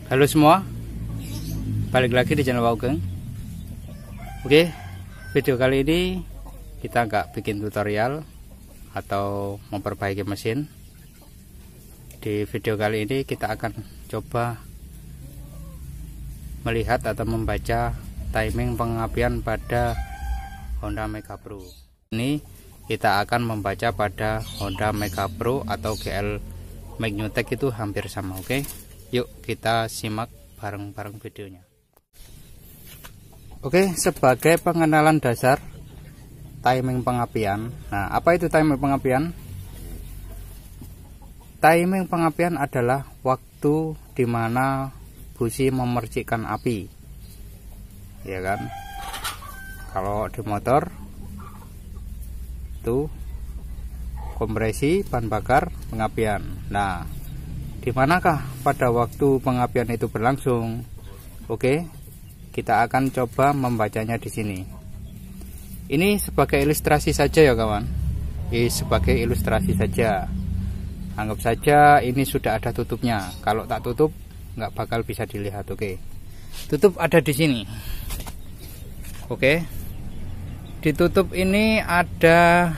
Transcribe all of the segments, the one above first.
Halo semua, balik lagi di channel Waugeng. Oke, video kali ini kita nggak bikin tutorial atau memperbaiki mesin. Di video kali ini kita akan coba melihat atau membaca timing pengapian pada Honda Mega Pro. Ini kita akan membaca pada Honda Mega Pro atau GL Magnutech, itu hampir sama. Oke, yuk kita simak bareng-bareng videonya. Oke, sebagai pengenalan dasar timing pengapian. Nah, apa itu timing pengapian? Timing pengapian adalah waktu dimana busi memercikkan api, ya kan? Kalau di motor itu kompresi, bahan bakar, pengapian. Nah, di manakah pada waktu pengapian itu berlangsung? Oke, kita akan coba membacanya di sini. Ini sebagai ilustrasi saja ya kawan. Ini sebagai ilustrasi saja. Anggap saja ini sudah ada tutupnya. Kalau tak tutup nggak bakal bisa dilihat. Oke, tutup ada di sini. Oke, di tutup ini ada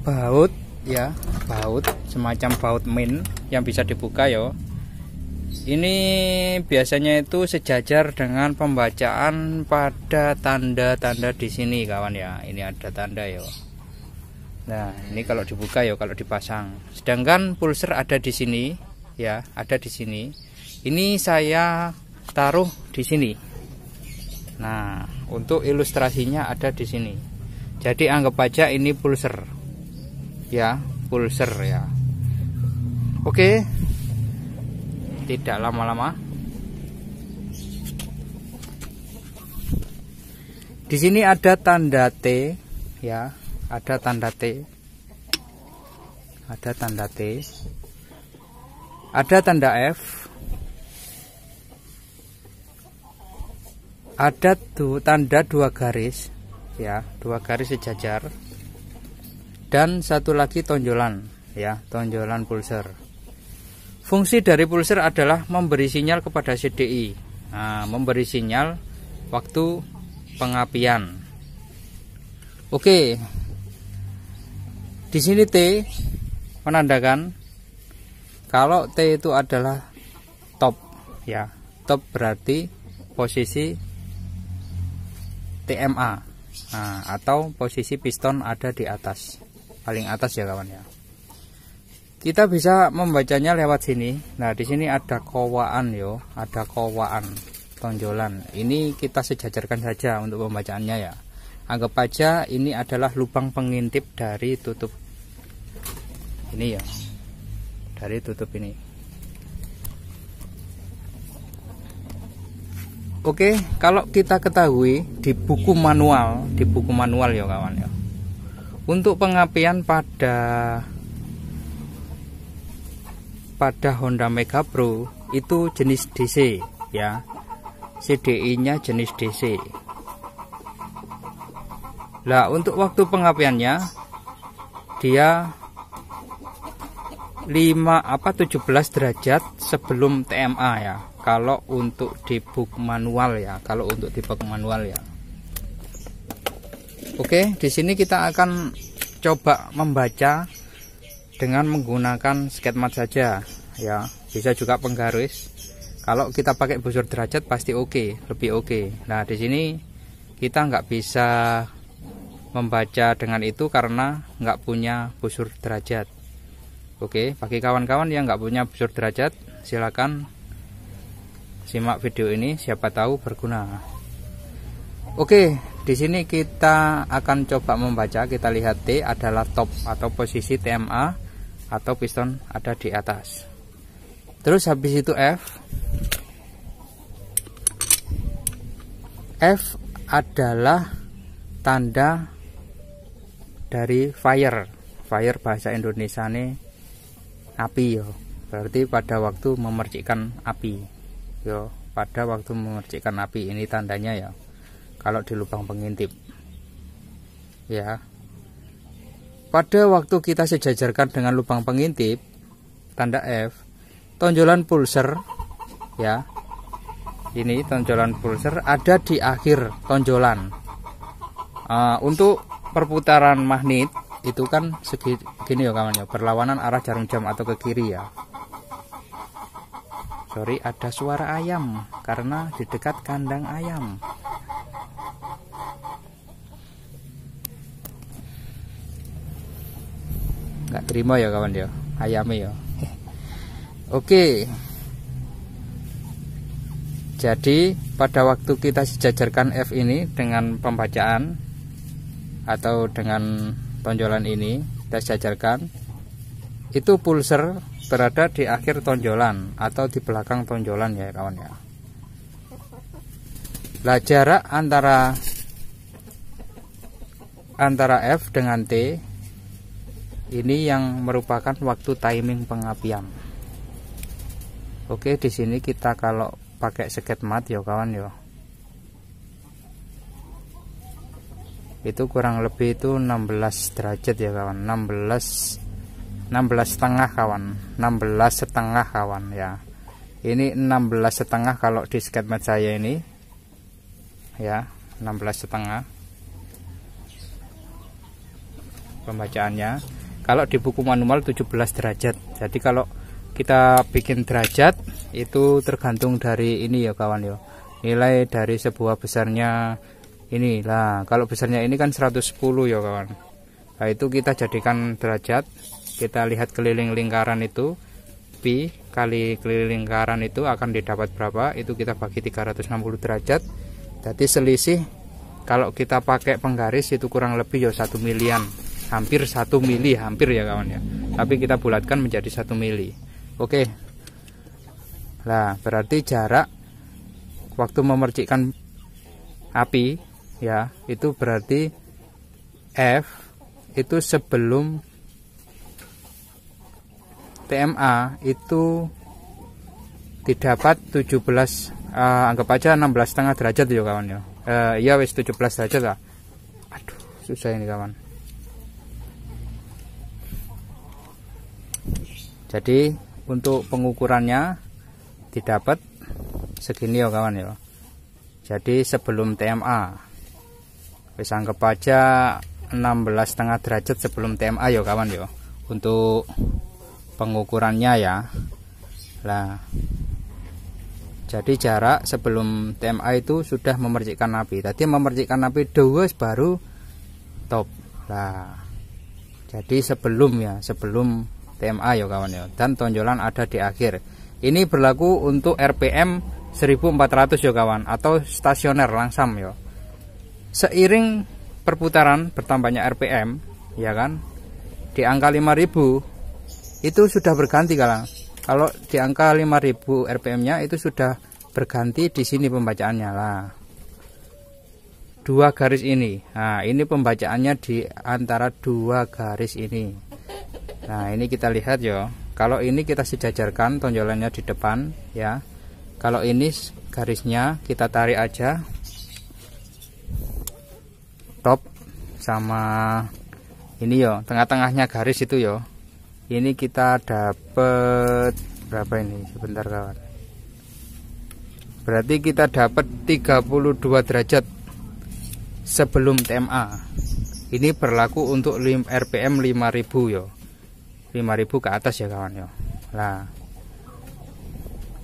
baut ya, baut semacam baut min yang bisa dibuka ya. Ini biasanya itu sejajar dengan pembacaan pada tanda-tanda di sini kawan ya. Ini ada tanda ya. Nah, ini kalau dibuka ya, kalau dipasang. Sedangkan pulser ada di sini ya, ada di sini. Ini saya taruh di sini. Nah, untuk ilustrasinya ada di sini. Jadi anggap aja ini pulser. Ya, pulser ya. Oke, tidak lama-lama. Di sini ada tanda T ya, ada tanda T, ada tanda T, ada tanda F, ada tanda dua garis ya, dua garis sejajar, dan satu lagi tonjolan ya, tonjolan pulser. Fungsi dari pulser adalah memberi sinyal kepada CDI. Nah, memberi sinyal waktu pengapian. Oke, di sini T menandakan kalau T itu adalah top ya, top berarti posisi TMA. Nah, atau posisi piston ada di atas, paling atas ya kawan ya. Kita bisa membacanya lewat sini. Nah, di sini ada kowaan yo, ada kowaan tonjolan. Ini kita sejajarkan saja untuk pembacaannya ya. Anggap aja ini adalah lubang pengintip dari tutup ini ya, dari tutup ini. Oke, kalau kita ketahui di buku manual ya kawan ya, untuk pengapian pada Honda Mega Pro itu jenis DC ya, CDI nya jenis DC. Nah, untuk waktu pengapiannya dia 17 derajat sebelum TMA ya, kalau untuk di book manual ya, kalau untuk di book manual ya. Oke, di sini kita akan coba membaca dengan menggunakan sketmat saja ya, bisa juga penggaris. Kalau kita pakai busur derajat pasti oke, lebih oke. Nah, di sini kita nggak bisa membaca dengan itu karena nggak punya busur derajat. Oke, bagi kawan-kawan yang nggak punya busur derajat, silakan simak video ini, siapa tahu berguna. Oke, di sini kita akan coba membaca. Kita lihat T adalah top atau posisi TMA atau piston ada di atas. Terus habis itu F. F adalah tanda dari fire. Fire bahasa Indonesia nih api yo. Berarti pada waktu memercikkan api. Yo, pada waktu memercikkan api, ini tandanya ya. Kalau di lubang pengintip. Ya. Pada waktu kita sejajarkan dengan lubang pengintip, tanda F, tonjolan pulser ya. Ini tonjolan pulser ada di akhir tonjolan. Untuk perputaran magnet itu kan segini ya kawan ya, berlawanan arah jarum jam atau ke kiri ya. Sorry, ada suara ayam karena di dekat kandang ayam. Nggak terima ya kawan ya, ayamnya ya. Oke. Jadi pada waktu kita sejajarkan F ini dengan pembacaan atau dengan tonjolan ini kita sejajarkan, itu pulser berada di akhir tonjolan atau di belakang tonjolan ya kawan ya. Nah, jarak antara F dengan T ini yang merupakan waktu timing pengapian. Oke, di sini kita kalau pakai sket mat ya kawan ya, itu kurang lebih itu 16 derajat ya kawan, 16 setengah kawan, 16 setengah kawan ya. Ini 16 setengah kalau di sket mat saya ini ya, 16 setengah pembacaannya. Kalau di buku manual 17 derajat. Jadi kalau kita bikin derajat itu tergantung dari ini ya kawan ya, nilai dari sebuah besarnya ini lah. Kalau besarnya ini kan 110 ya kawan. Nah, itu kita jadikan derajat. Kita lihat keliling lingkaran itu, pi kali keliling lingkaran itu akan didapat berapa, itu kita bagi 360 derajat. Jadi selisih kalau kita pakai penggaris itu kurang lebih ya 1 milian, hampir 1 mili, hampir ya kawan ya, tapi kita bulatkan menjadi 1 mili. Oke. Nah, berarti jarak waktu memercikkan api ya, itu berarti F itu sebelum TMA itu didapat 17, anggap aja 16,5 derajat ya kawan ya. Ya wis 17 derajat lah. Aduh, susah ini kawan. Jadi untuk pengukurannya didapat segini ya kawan ya. Jadi sebelum TMA, bisa anggap aja 16,5 derajat sebelum TMA ya kawan ya, untuk pengukurannya ya. Nah, jadi jarak sebelum TMA itu sudah memercikkan api. Tadi memercikkan api dua baru top. Nah, jadi sebelum TMA ya kawan ya, dan tonjolan ada di akhir. Ini berlaku untuk RPM 1400 ya kawan, atau stasioner langsam ya. Seiring perputaran bertambahnya RPM ya kan, di angka 5000 itu sudah berganti kawan. Kalau di angka 5000 RPM nya itu sudah berganti di sini pembacaannya lah. 2 garis ini. Nah, ini pembacaannya di antara 2 garis ini. Nah, ini kita lihat ya. Kalau ini kita sejajarkan tonjolannya di depan ya. Kalau ini garisnya kita tarik aja, top sama ini ya, tengah-tengahnya garis itu ya. Ini kita dapat berapa ini? Sebentar kawan. Berarti kita dapat 32 derajat sebelum TMA. Ini berlaku untuk RPM 5000 ya. 5000 ke atas ya kawan ya. Nah,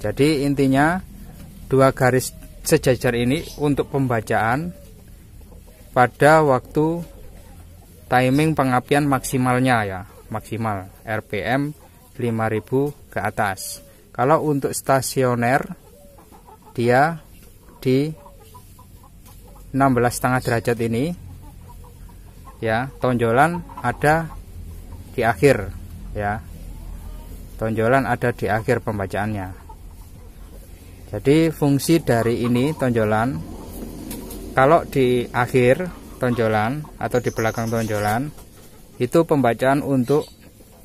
jadi intinya 2 garis sejajar ini untuk pembacaan pada waktu timing pengapian maksimalnya ya, maksimal RPM 5000 ke atas. Kalau untuk stasioner dia di 16,5 derajat ini ya, tonjolan ada di akhir ya, tonjolan ada di akhir pembacaannya. Jadi fungsi dari ini tonjolan, kalau di akhir tonjolan atau di belakang tonjolan itu pembacaan untuk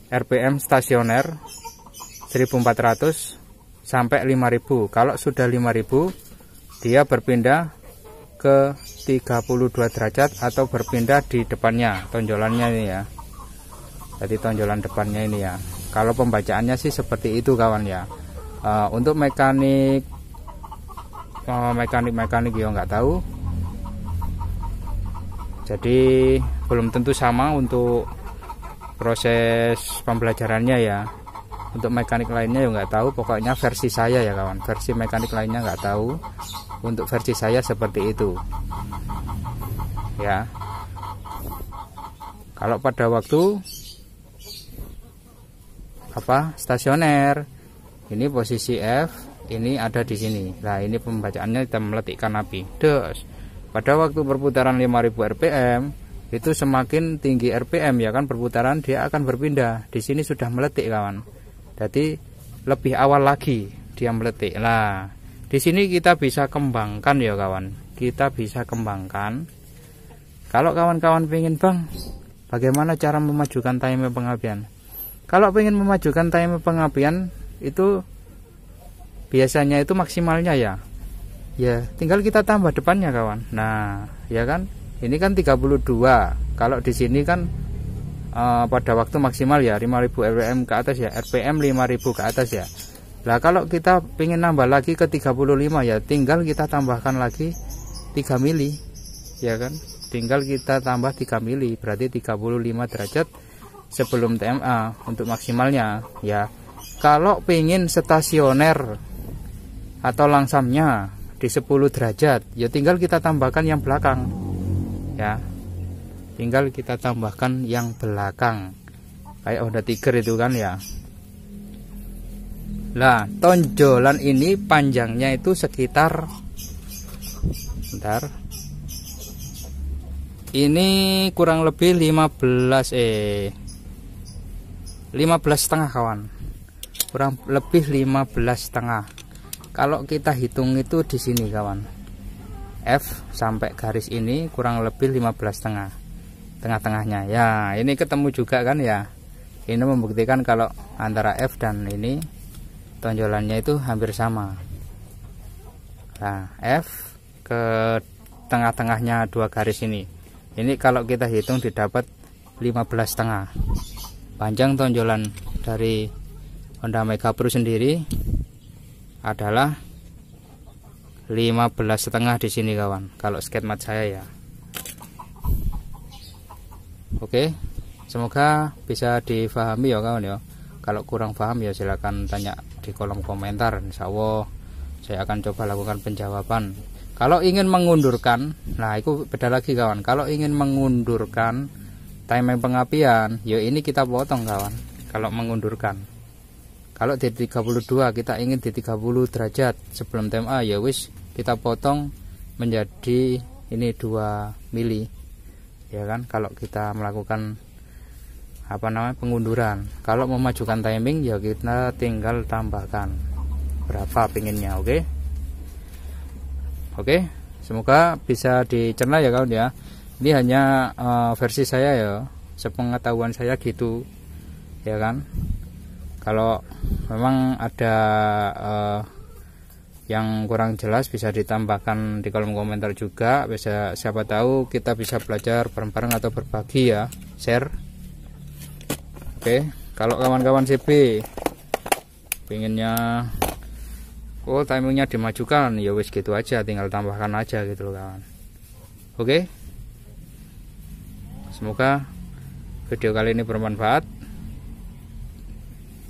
RPM stasioner 1400 sampai 5000. Kalau sudah 5000 dia berpindah ke 32 derajat atau berpindah di depannya tonjolannya ini ya. Jadi tonjolan depannya ini ya. Kalau pembacaannya sih seperti itu kawan ya. Untuk mekanik ya nggak tahu, jadi belum tentu sama untuk proses pembelajarannya ya. Untuk mekanik lainnya ya nggak tahu, pokoknya versi saya ya kawan, versi mekanik lainnya nggak tahu, untuk versi saya seperti itu ya. Kalau pada waktu stasioner, ini posisi F, ini ada di sini. Nah, ini pembacaannya kita meletikkan api. Terus pada waktu perputaran 5000 rpm, itu semakin tinggi rpm ya kan perputaran, dia akan berpindah. Di sini sudah meletik kawan. Jadi lebih awal lagi dia meletik. Nah, di sini kita bisa kembangkan ya kawan. Kita bisa kembangkan. Kalau kawan-kawan pengen bang, bagaimana cara memajukan timer pengapian? Kalau pengen memajukan timer pengapian itu biasanya itu maksimalnya ya tinggal kita tambah depannya kawan. Nah ya kan, ini kan 32. Kalau di sini kan pada waktu maksimal ya 5000 rpm ke atas ya, rpm 5000 ke atas ya. Nah kalau kita pengen nambah lagi ke 35 ya tinggal kita tambahkan lagi 3 mili ya kan, tinggal kita tambah 3 mili, berarti 35 derajat sebelum TMA untuk maksimalnya ya. Kalau pengen stasioner atau langsamnya di 10 derajat ya tinggal kita tambahkan yang belakang ya, tinggal kita tambahkan yang belakang kayak Honda Tiger itu kan ya. Nah tonjolan ini panjangnya itu sekitar ini kurang lebih 15,5 kawan, kurang lebih 15,5. Kalau kita hitung itu di sini kawan, F sampai garis ini kurang lebih 15,5, tengah-tengahnya ya. Ini ketemu juga kan ya, ini membuktikan kalau antara F dan ini tonjolannya itu hampir sama. Nah F ke tengah-tengahnya 2 garis ini kalau kita hitung didapat 15,5. Panjang tonjolan dari Honda Mega Pro sendiri adalah 15,5 di sini kawan, kalau sketmat saya ya. Oke, semoga bisa difahami ya kawan ya. Kalau kurang paham ya silahkan tanya di kolom komentar, insya Allah saya akan coba lakukan penjawaban. Kalau ingin mengundurkan, nah itu beda lagi kawan. Kalau ingin mengundurkan timing pengapian ya ini kita potong kawan. Kalau mengundurkan, kalau di 32 kita ingin di 30 derajat sebelum TMA ya wis kita potong menjadi ini 2 mili ya kan. Kalau kita melakukan pengunduran, kalau memajukan timing ya kita tinggal tambahkan berapa pinginnya. Oke, semoga bisa dicerna ya kawan ya. Ini hanya versi saya ya, sepengetahuan saya gitu ya kan. Kalau memang ada yang kurang jelas bisa ditambahkan di kolom komentar juga, bisa, siapa tahu kita bisa belajar bareng-bareng atau berbagi ya, share. Oke, kalau kawan-kawan CB pengennya timingnya dimajukan ya wis gitu aja, tinggal tambahkan aja gitu loh kawan. Oke, semoga video kali ini bermanfaat.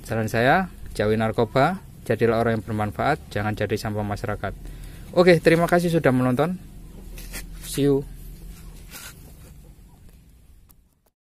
Saran saya, jauhi narkoba, jadilah orang yang bermanfaat, jangan jadi sampah masyarakat. Oke, terima kasih sudah menonton. See you.